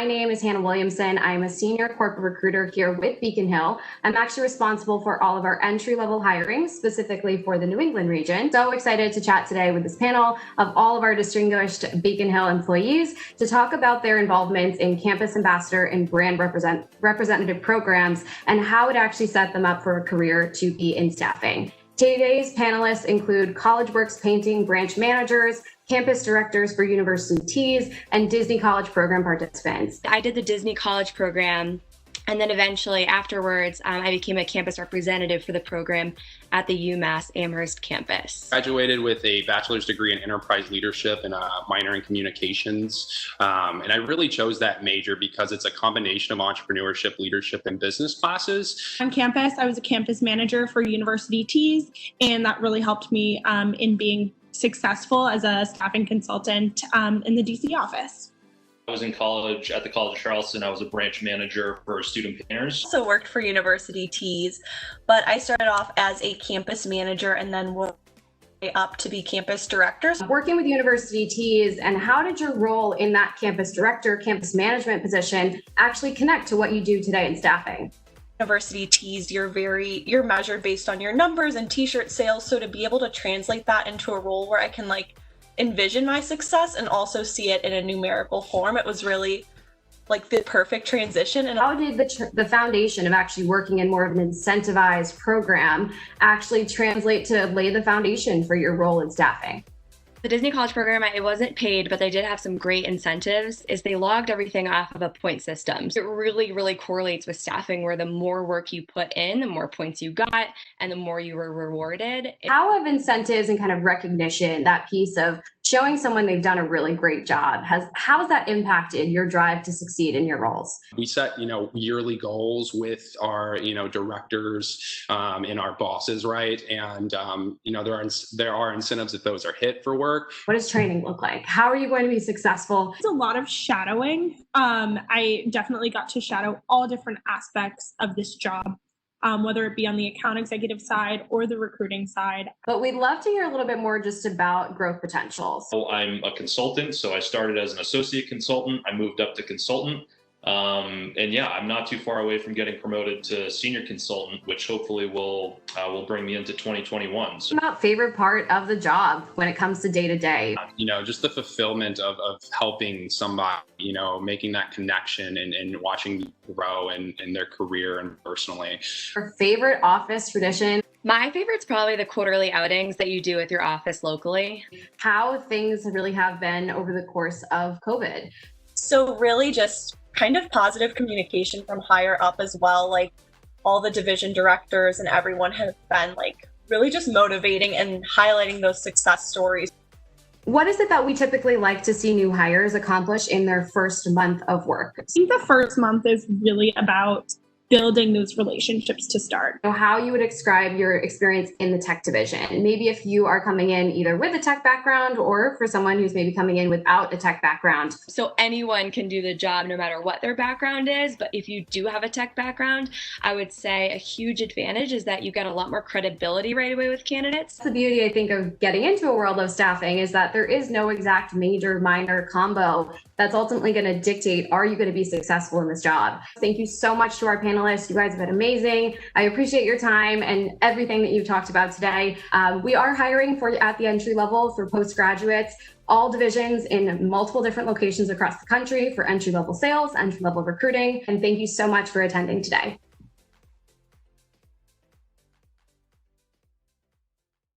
My name is Hannah Williamson. I'm a senior corporate recruiter here with Beacon Hill. I'm actually responsible for all of our entry-level hiring, specifically for the New England region. So excited to chat today with this panel of all of our distinguished Beacon Hill employees to talk about their involvements in campus ambassador and brand representative programs and how it actually set them up for a career to be in staffing. Today's panelists include College Works Painting branch managers, campus directors for university teas, and Disney College program participants. I did the Disney College program, and then eventually afterwards, I became a campus representative for the program at the UMass Amherst campus. Graduated with a bachelor's degree in enterprise leadership and a minor in communications. And I really chose that major because it's a combination of entrepreneurship, leadership, and business classes. On campus, I was a campus manager for university teas, and that really helped me in being successful as a staffing consultant in the DC office. I was in college at the College of Charleston. I was a branch manager for student painters. Also worked for university teas, but I started off as a campus manager and then worked up to be campus director. Working with university teas, and how did your role in that campus director, campus management position actually connect to what you do today in staffing? University teas, you're measured based on your numbers and t-shirt sales. So to be able to translate that into a role where I can envision my success and also see it in a numerical form, it was really the perfect transition. And how did the foundation of actually working in more of an incentivized program actually translate to lay the foundation for your role in staffing? The Disney College program, it wasn't paid, but they did have some great incentives, is they logged everything off of a point system. So it really, really correlates with staffing, where the more work you put in, the more points you got, and the more you were rewarded. How have incentives and kind of recognition, that piece of showing someone they've done a really great job, how has that impacted your drive to succeed in your roles? We set, yearly goals with our, directors and our bosses, right? And, there are incentives if those are hit for work. What does training look like? How are you going to be successful? It's a lot of shadowing. I definitely got to shadow all different aspects of this job, whether it be on the account executive side or the recruiting side. But we'd love to hear a little bit more just about growth potentials. So I'm a consultant. So I started as an associate consultant. I moved up to consultant. I'm not too far away from getting promoted to senior consultant, which hopefully will bring me into 2021. So, about favorite part of the job when it comes to day to day? Just the fulfillment of helping somebody, making that connection and watching them grow in their career and personally. Your favorite office tradition? My favorite's probably the quarterly outings that you do with your office locally. How things really have been over the course of COVID? So really just kind of positive communication from higher up as well. All the division directors and everyone have been really just motivating and highlighting those success stories. What is it that we typically like to see new hires accomplish in their first month of work? I think the first month is really about building those relationships to start. How you would describe your experience in the tech division? Maybe if you are coming in either with a tech background or for someone who's maybe coming in without a tech background. So anyone can do the job no matter what their background is. But if you do have a tech background, I would say a huge advantage is that you get a lot more credibility right away with candidates. The beauty, I think, of getting into a world of staffing is that there is no exact major minor combo that's ultimately going to dictate, are you going to be successful in this job? Thank you so much to our panelists. You guys have been amazing. I appreciate your time and everything that you've talked about today. We are hiring at the entry level for postgraduates, all divisions in multiple different locations across the country for entry level sales, entry level recruiting. And thank you so much for attending today.